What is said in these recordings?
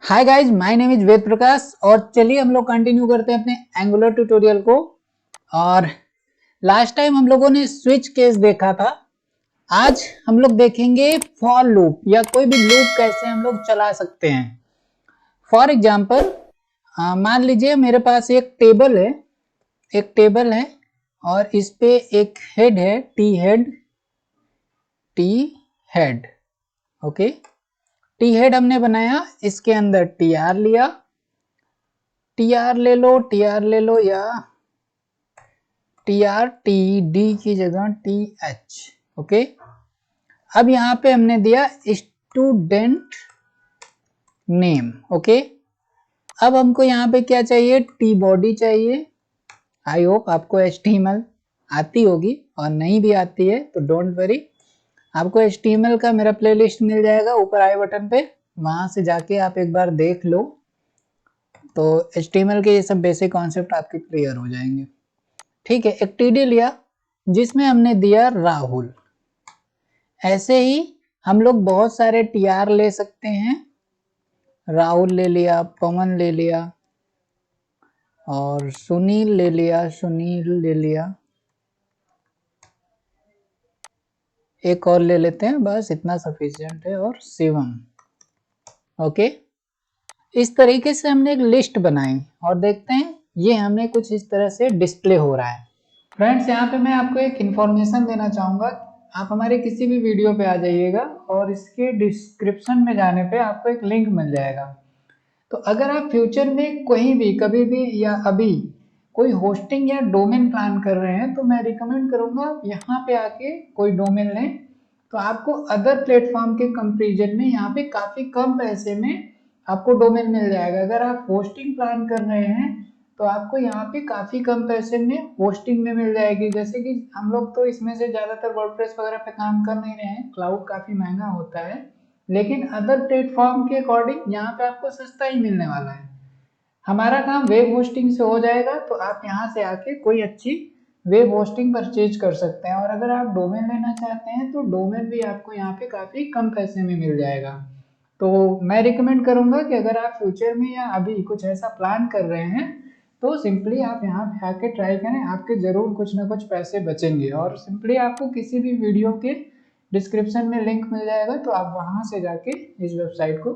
Hi guys, my name is Ved Prakash और चलिए हम लोग कंटिन्यू करते हैं अपने एंगुलर ट्यूटोरियल को। और लास्ट टाइम हम लोगों ने स्विच केस देखा था। आज हम लोग देखेंगे फॉर लूप या कोई भी लूप कैसे हम लोग चला सकते हैं। फॉर एग्जांपल मान लीजिए मेरे पास एक टेबल है और इस पे एक हेड है, T head. Okay, T head हमने बनाया, इसके अंदर टी आर लिया, टी आर ले लो या टी आर टी डी की जगह टी एच। ओके, अब यहाँ पे हमने दिया स्टूडेंट नेम। ओके, अब हमको यहाँ पे क्या चाहिए, टी बॉडी चाहिए। आई होप आपको HTML आती होगी, और नहीं भी आती है तो डोंट वरी, आपको HTML का मेरा प्लेलिस्ट मिल जाएगा ऊपर आई बटन पे, वहां से जाके आप एक बार देख लो तो HTML के ये सब बेसिक कॉन्सेप्ट आपके क्लियर हो जाएंगे। ठीक है, एक TD लिया जिसमें हमने दिया राहुल। ऐसे ही हम लोग बहुत सारे TR ले सकते हैं, राहुल ले लिया, पवन ले लिया और सुनील ले लिया, एक और ले लेते हैं, बस इतना सफिशिएंट है, और शिवम। ओके, इस तरीके से हमने एक लिस्ट बनाई और देखते हैं ये हमें कुछ इस तरह से डिस्प्ले हो रहा है। फ्रेंड्स, यहाँ पे मैं आपको एक इन्फॉर्मेशन देना चाहूँगा। आप हमारे किसी भी वीडियो पे आ जाइएगा और इसके डिस्क्रिप्शन में जाने पे आपको एक लिंक मिल जाएगा। तो अगर आप फ्यूचर में कहीं भी, कभी भी या अभी कोई होस्टिंग या डोमेन प्लान कर रहे हैं तो मैं रिकमेंड करूँगा यहाँ पे आके कोई डोमेन लें, तो आपको अदर प्लेटफॉर्म के कंपेरिजन में यहाँ पे काफ़ी कम पैसे में आपको डोमेन मिल जाएगा। अगर आप होस्टिंग प्लान कर रहे हैं तो आपको यहाँ पे काफ़ी कम पैसे में होस्टिंग में मिल जाएगी। जैसे कि हम लोग तो इसमें से ज़्यादातर वर्डप्रेस वगैरह पे काम कर नहीं रहे हैं, क्लाउड काफ़ी महंगा होता है, लेकिन अदर प्लेटफॉर्म के अकॉर्डिंग यहाँ पे आपको सस्ता ही मिलने वाला है। हमारा काम वेब होस्टिंग से हो जाएगा, तो आप यहाँ से आके कोई अच्छी वेब होस्टिंग परचेज कर सकते हैं। और अगर आप डोमेन लेना चाहते हैं तो डोमेन भी आपको यहाँ पे काफ़ी कम पैसे में मिल जाएगा। तो मैं रिकमेंड करूँगा कि अगर आप फ्यूचर में या अभी कुछ ऐसा प्लान कर रहे हैं तो सिंपली आप यहाँ पे आके ट्राई करें, आपके ज़रूर कुछ ना कुछ पैसे बचेंगे। और सिंपली आपको किसी भी वीडियो के डिस्क्रिप्शन में लिंक मिल जाएगा, तो आप वहाँ से जाके इस वेबसाइट को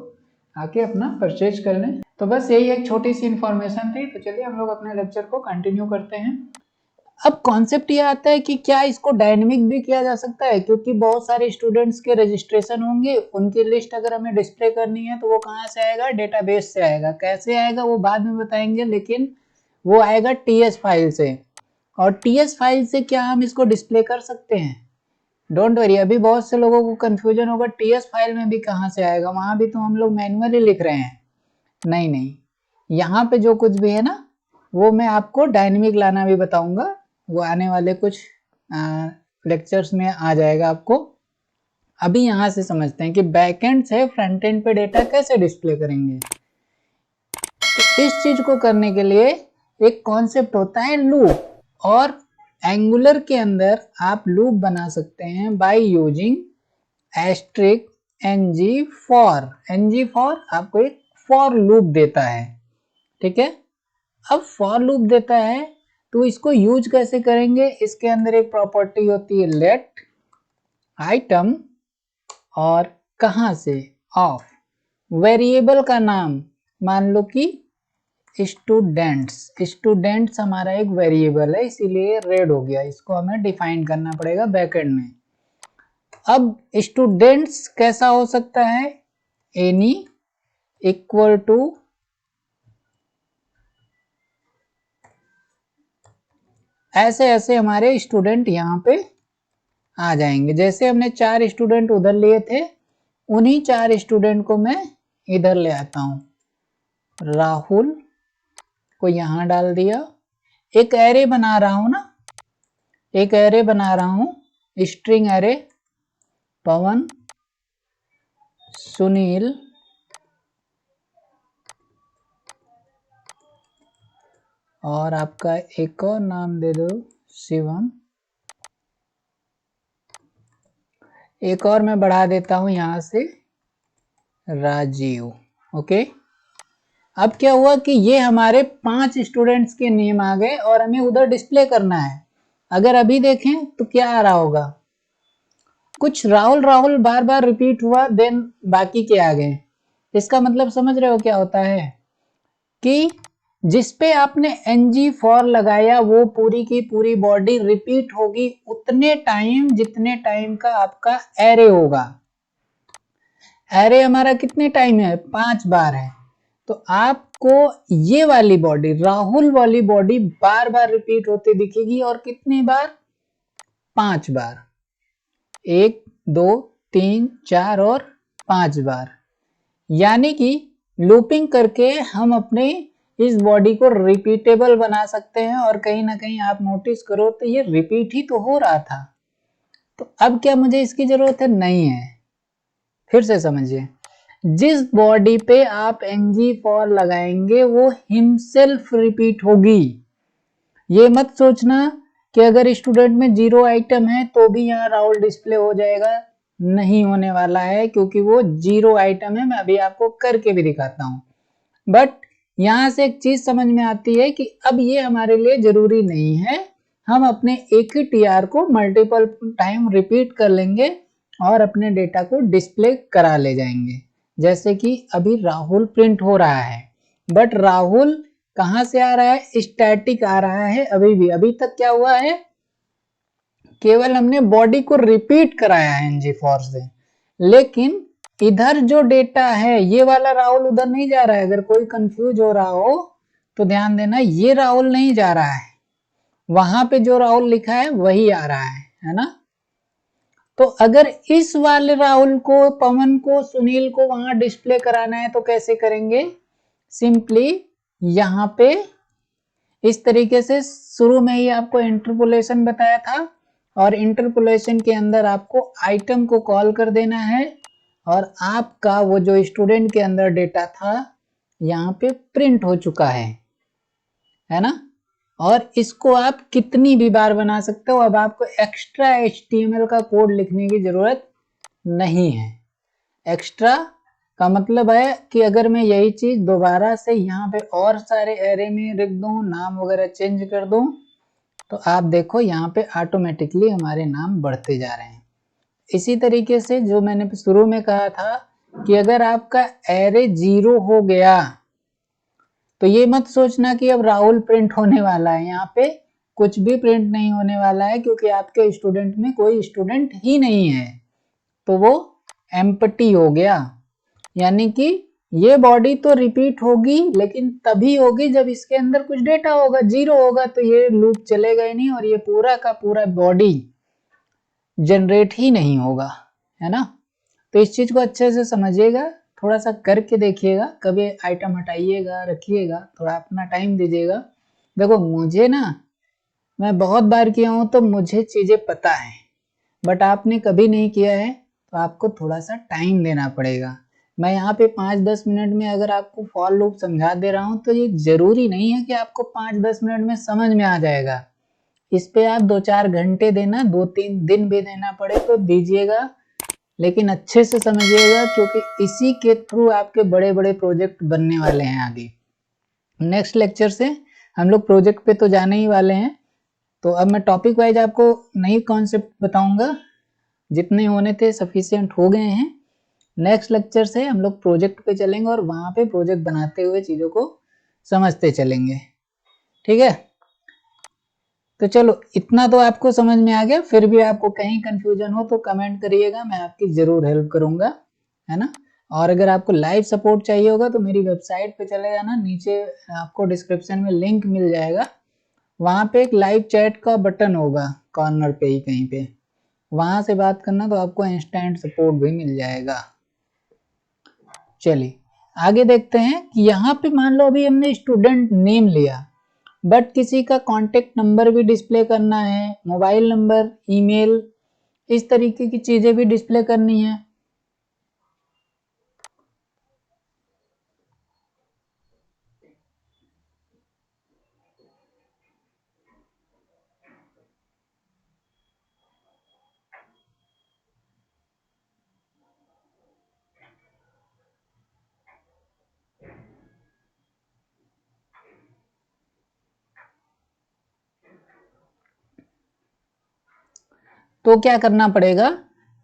आके अपना परचेज कर लें। तो बस यही एक छोटी सी इन्फॉर्मेशन थी। तो चलिए हम लोग अपने लेक्चर को कंटिन्यू करते हैं। अब कॉन्सेप्ट ये आता है कि क्या इसको डायनेमिक भी किया जा सकता है, क्योंकि बहुत सारे स्टूडेंट्स के रजिस्ट्रेशन होंगे, उनकी लिस्ट अगर हमें डिस्प्ले करनी है तो वो कहाँ से आएगा, डेटाबेस से आएगा। कैसे आएगा वो बाद में बताएंगे, लेकिन वो आएगा TS फाइल से। और TS फाइल से क्या हम इसको डिस्प्ले कर सकते हैं? डोंट वरी, अभी बहुत से लोगों को कंफ्यूजन होगा TS फाइल में भी कहाँ से आएगा, वहां भी तो हम लोग मैन्युअली लिख रहे हैं। नहीं, यहाँ पे जो कुछ भी है ना वो मैं आपको डायनेमिक लाना भी बताऊंगा, वो आने वाले कुछ लेक्चर्स में आ जाएगा आपको। अभी यहाँ से समझते हैं कि बैकएंड से फ्रंट एंड पे डेटा कैसे डिस्प्ले करेंगे। तो इस चीज को करने के लिए एक कॉन्सेप्ट होता है लूप, और एंगुलर के अंदर आप लूप बना सकते हैं by using asterisk ng for आपको एक फॉर लूप देता है। ठीक है, अब फॉर लूप देता है तो इसको यूज कैसे करेंगे, इसके अंदर एक प्रॉपर्टी होती है लेट आइटम, और कहां से, ऑफ वेरिएबल का नाम, मान लो कि स्टूडेंट्स हमारा एक वेरिएबल है, इसीलिए रेड हो गया, इसको हमें डिफाइन करना पड़ेगा बैकएंड में। अब स्टूडेंट्स कैसा हो सकता है, एनी इक्वल टू ऐसे ऐसे हमारे स्टूडेंट यहाँ पे आ जाएंगे। जैसे हमने 4 स्टूडेंट उधर लिए थे, उन्हीं 4 स्टूडेंट को मैं इधर ले आता हूँ। राहुल को यहाँ डाल दिया, एक एरे बना रहा हूँ ना, एक एरे बना रहा हूँ, स्ट्रिंग एरे, पवन, सुनील, और आपका एक और नाम दे दो, शिवम। एक और मैं बढ़ा देता हूं यहां से राजीव। ओके, अब क्या हुआ कि ये हमारे 5 स्टूडेंट्स के नेम आ गए और हमें उधर डिस्प्ले करना है। अगर अभी देखें तो क्या आ रहा होगा, कुछ राहुल राहुल बार बार रिपीट हुआ, देन बाकी के आ गए। इसका मतलब समझ रहे हो क्या होता है कि जिस पे आपने ng फॉर लगाया वो पूरी की पूरी बॉडी रिपीट होगी उतने टाइम जितने टाइम का आपका एरे होगा। एरे हमारा कितने टाइम है, 5 बार है। तो आपको ये वाली बॉडी, राहुल वाली बॉडी बार बार रिपीट होती दिखेगी, और कितनी बार, 5 बार। 1 2 3 4 और 5 बार। यानी कि लूपिंग करके हम अपने इस बॉडी को रिपीटेबल बना सकते हैं। और कहीं ना कहीं आप नोटिस करो तो ये रिपीट ही तो हो रहा था। तो अब क्या मुझे इसकी जरूरत है, नहीं है। फिर से समझिए, जिस बॉडी पे आप ng फॉर लगाएंगे वो हिमसेल्फ रिपीट होगी। ये मत सोचना कि अगर स्टूडेंट में 0 आइटम है तो भी यहाँ राहुल डिस्प्ले हो जाएगा, नहीं होने वाला है, क्योंकि वो 0 आइटम है। मैं अभी आपको करके भी दिखाता हूँ। बट यहाँ से एक चीज समझ में आती है कि अब ये हमारे लिए जरूरी नहीं है। हम अपने एक ही टीआर को मल्टीपल टाइम रिपीट कर लेंगे और अपने डेटा को डिस्प्ले करा ले जाएंगे। जैसे कि अभी राहुल प्रिंट हो रहा है, बट राहुल कहां से आ रहा है, स्टैटिक आ रहा है। अभी तक क्या हुआ है, केवल हमने बॉडी को रिपीट कराया है ng फॉर से। लेकिन इधर जो डेटा है ये वाला राहुल उधर नहीं जा रहा है। अगर कोई कंफ्यूज हो रहा हो तो ध्यान देना, ये राहुल नहीं जा रहा है, वहां पे जो राहुल लिखा है वही आ रहा है ना। तो अगर इस वाले राहुल को, पवन को, सुनील को वहां डिस्प्ले कराना है तो कैसे करेंगे, सिंपली यहाँ पे इस तरीके से, शुरू में ही आपको इंटरपोलेशन बताया था, और इंटरपोलेशन के अंदर आपको आइटम को कॉल कर देना है, और आपका वो जो स्टूडेंट के अंदर डेटा था यहाँ पे प्रिंट हो चुका है ना। और इसको आप कितनी भी बार बना सकते हो। अब आपको एक्स्ट्रा HTML का कोड लिखने की जरूरत नहीं है। एक्स्ट्रा का मतलब है कि अगर मैं यही चीज दोबारा से यहाँ पे और सारे एरे में लिख दूं, नाम वगैरह चेंज कर दूं, तो आप देखो यहाँ पे ऑटोमेटिकली हमारे नाम बढ़ते जा रहे हैं। इसी तरीके से जो मैंने शुरू में कहा था कि अगर आपका एरे 0 हो गया तो ये मत सोचना कि अब राहुल प्रिंट होने वाला है। यहाँ पे कुछ भी प्रिंट नहीं होने वाला है, क्योंकि आपके स्टूडेंट में कोई स्टूडेंट ही नहीं है, तो वो एम्प्टी हो गया। यानी कि ये बॉडी तो रिपीट होगी, लेकिन तभी होगी जब इसके अंदर कुछ डेटा होगा। 0 होगा तो ये लूप चलेगा ही नहीं, और ये पूरा का पूरा बॉडी जनरेट ही नहीं होगा, है ना। तो इस चीज को अच्छे से समझिएगा, थोड़ा सा करके देखिएगा, कभी आइटम हटाइएगा, रखिएगा, थोड़ा अपना टाइम दीजिएगा। देखो मुझे ना, मैं बहुत बार किया हूं तो मुझे चीजें पता है, बट आपने कभी नहीं किया है तो आपको थोड़ा सा टाइम देना पड़ेगा। मैं यहाँ पे 5-10 मिनट में अगर आपको फॉर लूप समझा दे रहा हूँ तो ये जरूरी नहीं है कि आपको 5-10 मिनट में समझ में आ जाएगा। इस पे आप 2-4 घंटे देना, 2-3 दिन भी देना पड़े तो दीजिएगा, लेकिन अच्छे से समझिएगा, क्योंकि इसी के थ्रू आपके बड़े बड़े प्रोजेक्ट बनने वाले हैं आगे। नेक्स्ट लेक्चर से हम लोग प्रोजेक्ट पे तो जाने ही वाले हैं। तो अब मैं टॉपिक वाइज आपको नई कॉन्सेप्ट बताऊंगा, जितने होने थे सफिशिएंट हो गए हैं। नेक्स्ट लेक्चर से हम लोग प्रोजेक्ट पे चलेंगे और वहां पे प्रोजेक्ट बनाते हुए चीजों को समझते चलेंगे, ठीक है। तो चलो इतना तो आपको समझ में आ गया। फिर भी आपको कहीं कंफ्यूजन हो तो कमेंट करिएगा, मैं आपकी जरूर हेल्प करूंगा, है ना। और अगर आपको लाइव सपोर्ट चाहिए होगा तो मेरी वेबसाइट पे चले जाना, नीचे आपको डिस्क्रिप्शन में लिंक मिल जाएगा। वहां पे एक लाइव चैट का बटन होगा कॉर्नर पे ही कहीं पे, वहां से बात करना तो आपको इंस्टेंट सपोर्ट भी मिल जाएगा। चलिए आगे देखते हैं कि यहाँ पे मान लो अभी हमने स्टूडेंट नेम लिया, बट किसी का कांटेक्ट नंबर भी डिस्प्ले करना है, मोबाइल नंबर, ईमेल, इस तरीके की चीजें भी डिस्प्ले करनी है। तो क्या करना पड़ेगा,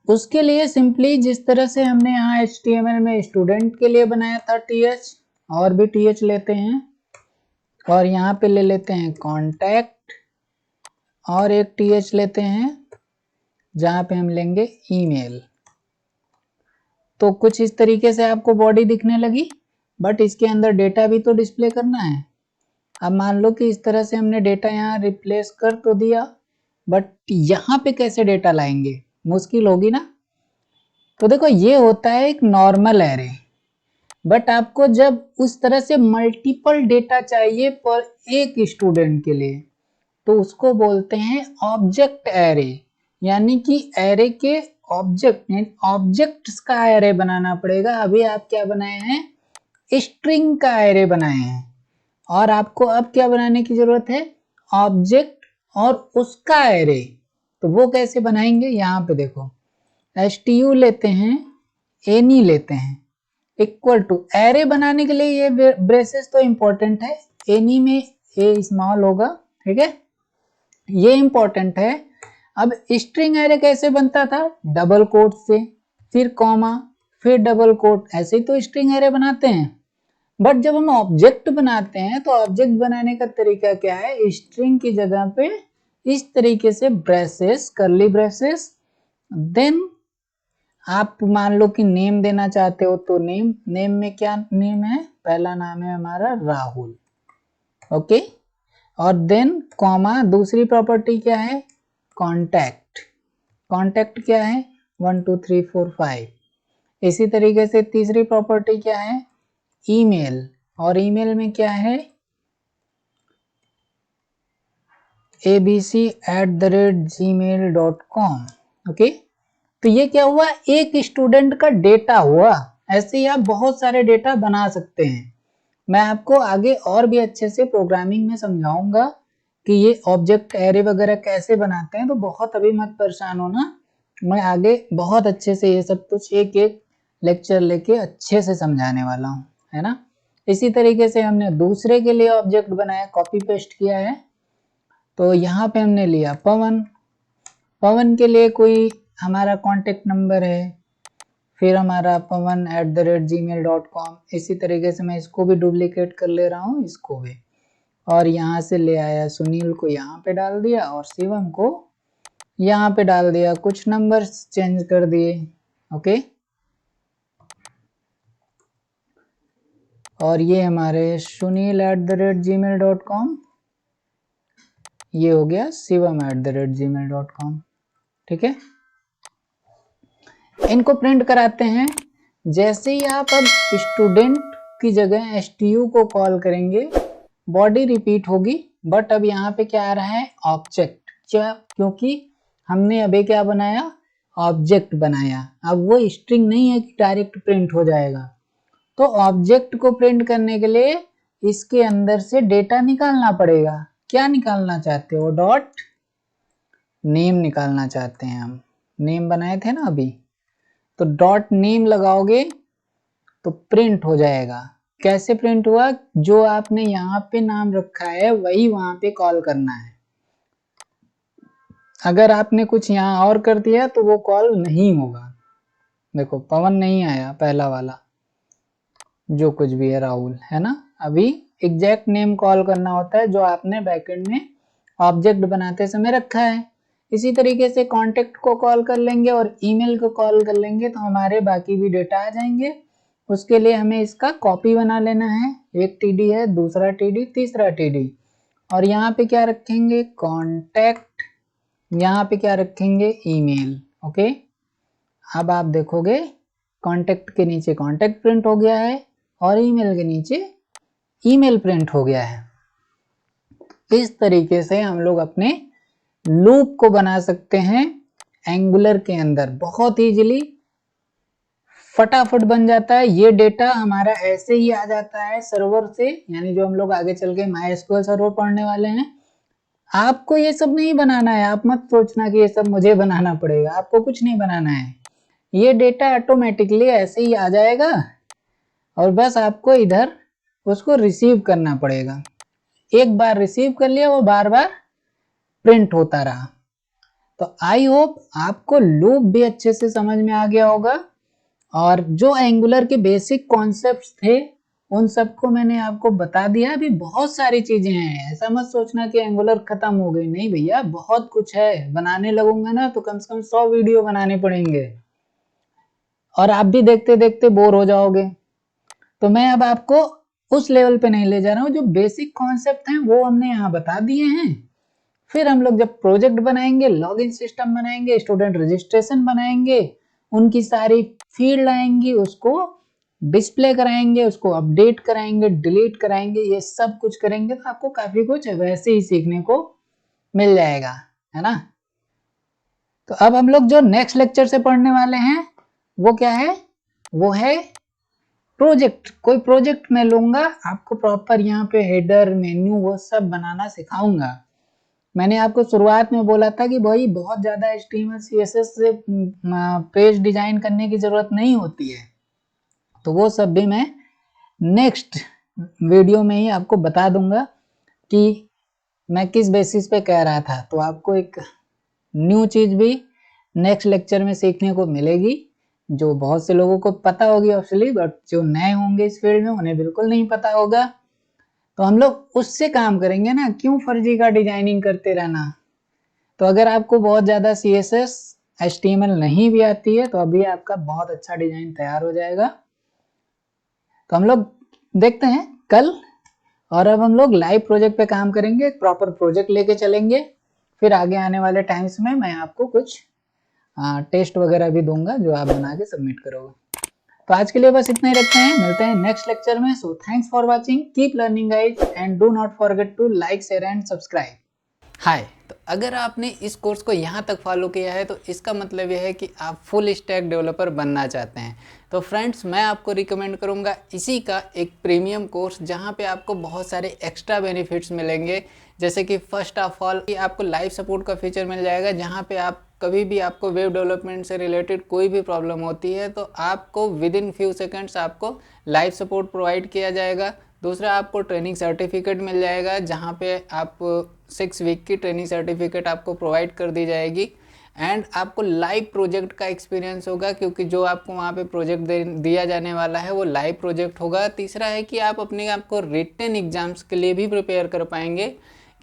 उसके लिए सिंपली जिस तरह से हमने यहाँ HTML में स्टूडेंट के लिए बनाया था th, और भी th लेते हैं और यहाँ पे ले लेते हैं कॉन्टैक्ट और एक th लेते हैं जहाँ पे हम लेंगे ईमेल। तो कुछ इस तरीके से आपको बॉडी दिखने लगी, बट इसके अंदर डेटा भी तो डिस्प्ले करना है। अब मान लो कि इस तरह से हमने डेटा यहाँ रिप्लेस कर तो दिया, बट यहाँ पे कैसे डेटा लाएंगे, मुश्किल होगी ना। तो देखो ये होता है एक नॉर्मल एरे, बट आपको जब उस तरह से मल्टीपल डेटा चाहिए पर एक स्टूडेंट के लिए, तो उसको बोलते हैं ऑब्जेक्ट एरे। यानी कि एरे के ऑब्जेक्ट्स का एरे बनाना पड़ेगा। अभी आप क्या बनाए हैं, स्ट्रिंग का एरे बनाए हैं, और आपको अब क्या बनाने की जरूरत है, ऑब्जेक्ट और उसका एरे। तो वो कैसे बनाएंगे, यहाँ पे देखो stu लेते हैं, any लेते हैं, इक्वल टू एरे बनाने के लिए ये ब्रेसेस तो इंपॉर्टेंट है, any में a स्मॉल होगा, ठीक है, ये इंपॉर्टेंट है। अब स्ट्रिंग एरे कैसे बनता था, डबल कोट से, फिर कॉमा, फिर डबल कोट, ऐसे ही तो स्ट्रिंग एरे बनाते हैं। बट जब हम ऑब्जेक्ट बनाते हैं तो ऑब्जेक्ट बनाने का तरीका क्या है, स्ट्रिंग की जगह पे इस तरीके से ब्रेसेस, करली ब्रेसेस, देन आप मान लो कि नेम देना चाहते हो तो नेम में क्या नेम है, पहला नाम है हमारा राहुल, ओके, और देन कॉमा, दूसरी प्रॉपर्टी क्या है, कॉन्टैक्ट, कॉन्टैक्ट क्या है 1 2 3 4 5। इसी तरीके से तीसरी प्रॉपर्टी क्या है, ईमेल, और ईमेल में क्या है abc@gmail.com, ओके। तो ये क्या हुआ, एक स्टूडेंट का डेटा हुआ। ऐसे ही आप बहुत सारे डेटा बना सकते हैं। मैं आपको आगे और भी अच्छे से प्रोग्रामिंग में समझाऊंगा कि ये ऑब्जेक्ट एरे वगैरह कैसे बनाते हैं, तो बहुत अभी मत परेशान होना, मैं आगे बहुत अच्छे से ये सब कुछ एक एक लेक्चर लेके अच्छे से समझाने वाला हूँ, है ना। इसी तरीके से हमने दूसरे के लिए ऑब्जेक्ट बनाया, कॉपी पेस्ट किया है। तो यहाँ पे हमने लिया पवन, पवन के लिए कोई हमारा कॉन्टेक्ट नंबर है, फिर हमारा pawan@gmail.com। इसी तरीके से मैं इसको भी डुप्लीकेट कर ले रहा हूँ, इसको भी, और यहाँ से ले आया सुनील को यहाँ पे डाल दिया और शिवम को यहाँ पे डाल दिया, कुछ नंबर्स चेंज कर दिए, ओके। और ये हमारे sunil@gmail.com, ये हो गया shivam@gmail.com, ठीक है। इनको प्रिंट कराते हैं। जैसे ही आप अब स्टूडेंट की जगह stu को कॉल करेंगे, बॉडी रिपीट होगी, बट अब यहाँ पे क्या आ रहा है, ऑब्जेक्ट, क्योंकि हमने अभी क्या बनाया, ऑब्जेक्ट बनाया। अब वो स्ट्रिंग नहीं है कि डायरेक्ट प्रिंट हो जाएगा, तो ऑब्जेक्ट को प्रिंट करने के लिए इसके अंदर से डेटा निकालना पड़ेगा। क्या निकालना चाहते हो, डॉट नेम निकालना चाहते हैं हम, नेम बनाए थे ना अभी, तो डॉट नेम लगाओगे तो प्रिंट हो जाएगा। कैसे प्रिंट हुआ, जो आपने यहाँ पे नाम रखा है वही वहां पे कॉल करना है। अगर आपने कुछ यहाँ और कर दिया तो वो कॉल नहीं होगा। देखो पवन नहीं आया, पहला वाला जो कुछ भी है राहुल, है ना। अभी एग्जैक्ट नेम कॉल करना होता है जो आपने बैकएंड में ऑब्जेक्ट बनाते समय रखा है। इसी तरीके से कॉन्टेक्ट को कॉल कर लेंगे और ईमेल को कॉल कर लेंगे तो हमारे बाकी भी डेटा आ जाएंगे। उसके लिए हमें इसका कॉपी बना लेना है, एक टीडी है, दूसरा टीडी, तीसरा टीडी, और यहाँ पे क्या रखेंगे, कॉन्टैक्ट, यहाँ पे क्या रखेंगे, ईमेल, ओके। अब आप देखोगे कॉन्टैक्ट के नीचे कॉन्टैक्ट प्रिंट हो गया है और ईमेल के नीचे ईमेल प्रिंट हो गया है। इस तरीके से हम लोग अपने लूप को बना सकते हैं एंगुलर के अंदर, बहुत इजीली, फटाफट बन जाता है। ये डेटा हमारा ऐसे ही आ जाता है सर्वर से, यानी जो हम लोग आगे चल के MySQL सर्वर पढ़ने वाले हैं। आपको ये सब नहीं बनाना है, आप मत सोचना कि ये सब मुझे बनाना पड़ेगा, आपको कुछ नहीं बनाना है। ये डेटा ऑटोमेटिकली ऐसे ही आ जाएगा और बस आपको इधर उसको रिसीव करना पड़ेगा। एक बार रिसीव कर लिया, वो बार बार प्रिंट होता रहा। तो आई होप आपको लूप भी अच्छे से समझ में आ गया होगा, और जो एंगुलर के बेसिक कॉन्सेप्ट्स थे उन सबको मैंने आपको बता दिया। अभी बहुत सारी चीजें हैं, ऐसा मत सोचना कि एंगुलर खत्म हो गई, नहीं भैया, बहुत कुछ है। बनाने लगूंगा ना तो कम से कम 100 वीडियो बनाने पड़ेंगे और आप भी देखते देखते बोर हो जाओगे। तो मैं अब आपको उस लेवल पे नहीं ले जा रहा हूँ, जो बेसिक कॉन्सेप्ट हैं वो हमने यहाँ बता दिए हैं। फिर हम लोग जब प्रोजेक्ट बनाएंगे, लॉगिन सिस्टम बनाएंगे, स्टूडेंट रजिस्ट्रेशन बनाएंगे, उनकी सारी फील्ड आएंगी, उसको डिस्प्ले कराएंगे, उसको अपडेट कराएंगे, डिलीट कराएंगे, ये सब कुछ करेंगे तो आपको काफी कुछ वैसे ही सीखने को मिल जाएगा, है ना। तो अब हम लोग जो नेक्स्ट लेक्चर से पढ़ने वाले हैं वो क्या है, वो है प्रोजेक्ट। कोई प्रोजेक्ट मैं लूंगा, आपको प्रॉपर यहाँ पे हेडर, मेन्यू, वो सब बनाना सिखाऊंगा। मैंने आपको शुरुआत में बोला था कि भाई बहुत ज़्यादा HTML CSS से पेज डिजाइन करने की ज़रूरत नहीं होती है, तो वो सब भी मैं नेक्स्ट वीडियो में ही आपको बता दूंगा कि मैं किस बेसिस पे कह रहा था। तो आपको एक न्यू चीज़ भी नेक्स्ट लेक्चर में सीखने को मिलेगी, जो बहुत से लोगों को पता होगी ऑब्वियसली, बट जो नए होंगे इस फील्ड में उन्हें बिल्कुल नहीं पता होगा। तो हम लोग उससे काम करेंगे ना, क्यों फर्जी का डिजाइनिंग करते रहना। तो अगर आपको बहुत ज़्यादा CSS HTML नहीं भी आती है तो अभी आपका बहुत अच्छा डिजाइन तैयार हो जाएगा। तो हम लोग देखते हैं कल, और अब हम लोग लाइव प्रोजेक्ट पे काम करेंगे, एक प्रॉपर प्रोजेक्ट लेके चलेंगे। फिर आगे आने वाले टाइम्स में मैं आपको कुछ टेस्ट वगैरह भी दूंगा जो आप बना के सबमिट करोगे। तो आज के लिए बस इतना ही रखते हैं, मिलते हैं नेक्स्ट लेक्चर में। So thanks for watching, keep learning guys, and do not forget to like, share and subscribe. Hi, तो अगर आपने इस कोर्स को यहाँ तक फॉलो किया है तो इसका मतलब यह है कि आप फुल स्टैक डेवलपर बनना चाहते हैं। तो फ्रेंड्स, मैं आपको रिकमेंड करूँगा इसी का एक प्रीमियम कोर्स, जहाँ पे आपको बहुत सारे एक्स्ट्रा बेनिफिट्स मिलेंगे। जैसे कि फर्स्ट ऑफ ऑल आपको लाइव सपोर्ट का फीचर मिल जाएगा, जहाँ पे आप कभी भी आपको वेब डेवलपमेंट से रिलेटेड कोई भी प्रॉब्लम होती है तो आपको विद इन फ्यू सेकंड्स आपको लाइव सपोर्ट प्रोवाइड किया जाएगा। दूसरा, आपको ट्रेनिंग सर्टिफिकेट मिल जाएगा, जहाँ पे आप 6 वीक की ट्रेनिंग सर्टिफिकेट आपको प्रोवाइड कर दी जाएगी। एंड आपको लाइव प्रोजेक्ट का एक्सपीरियंस होगा, क्योंकि जो आपको वहाँ पे प्रोजेक्ट दिया जाने वाला है वो लाइव प्रोजेक्ट होगा। तीसरा है कि आप अपने आप को रिटन एग्जाम्स के लिए भी प्रिपेयर कर पाएंगे,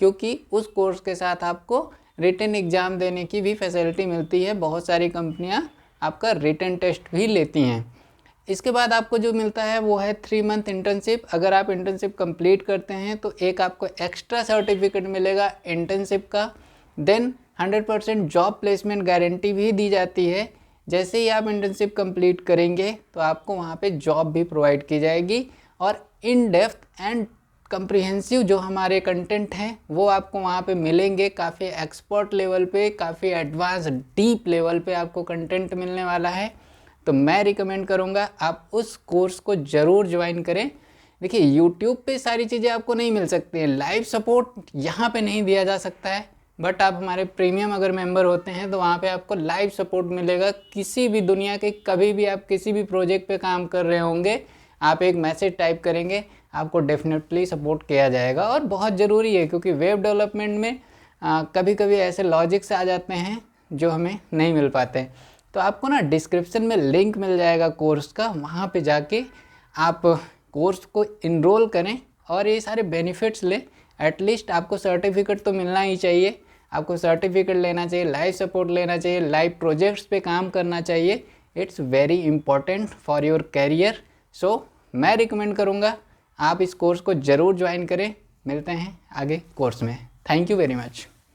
क्योंकि उस कोर्स के साथ आपको रिटन एग्ज़ाम देने की भी फैसिलिटी मिलती है। बहुत सारी कंपनियाँ आपका रिटन टेस्ट भी लेती हैं। इसके बाद आपको जो मिलता है वो है 3 मंथ इंटर्नशिप। अगर आप इंटर्नशिप कंप्लीट करते हैं तो एक आपको एक्स्ट्रा सर्टिफिकेट मिलेगा इंटर्नशिप का। देन 100% जॉब प्लेसमेंट गारंटी भी दी जाती है। जैसे ही आप इंटर्नशिप कंप्लीट करेंगे तो आपको वहाँ पे जॉब भी प्रोवाइड की जाएगी, और इन डेप्थ एंड कंप्रिहेंसिव जो हमारे कंटेंट हैं वो आपको वहाँ पे मिलेंगे। काफ़ी एक्सपर्ट लेवल पे, काफ़ी एडवांस डीप लेवल पे आपको कंटेंट मिलने वाला है। तो मैं रिकमेंड करूँगा आप उस कोर्स को ज़रूर ज्वाइन करें। देखिए, यूट्यूब पे सारी चीज़ें आपको नहीं मिल सकती हैं, लाइव सपोर्ट यहाँ पे नहीं दिया जा सकता है, बट आप हमारे प्रीमियम अगर मेंबर होते हैं तो वहाँ पे आपको लाइव सपोर्ट मिलेगा। किसी भी दुनिया के कभी भी आप किसी भी प्रोजेक्ट पे काम कर रहे होंगे, आप एक मैसेज टाइप करेंगे, आपको डेफिनेटली सपोर्ट किया जाएगा। और बहुत ज़रूरी है, क्योंकि वेब डेवलपमेंट में कभी कभी ऐसे लॉजिक्स आ जाते हैं जो हमें नहीं मिल पाते। तो आपको ना डिस्क्रिप्शन में लिंक मिल जाएगा कोर्स का, वहाँ पे जाके आप कोर्स को इनरोल करें और ये सारे बेनिफिट्स लें। एटलीस्ट आपको सर्टिफिकेट तो मिलना ही चाहिए, आपको सर्टिफिकेट लेना चाहिए, लाइव सपोर्ट लेना चाहिए, लाइव प्रोजेक्ट्स पे काम करना चाहिए। It's very important for your career. So मैं रिकमेंड करूँगा आप इस कोर्स को ज़रूर ज्वाइन करें। मिलते हैं आगे कोर्स में। Thank you very much.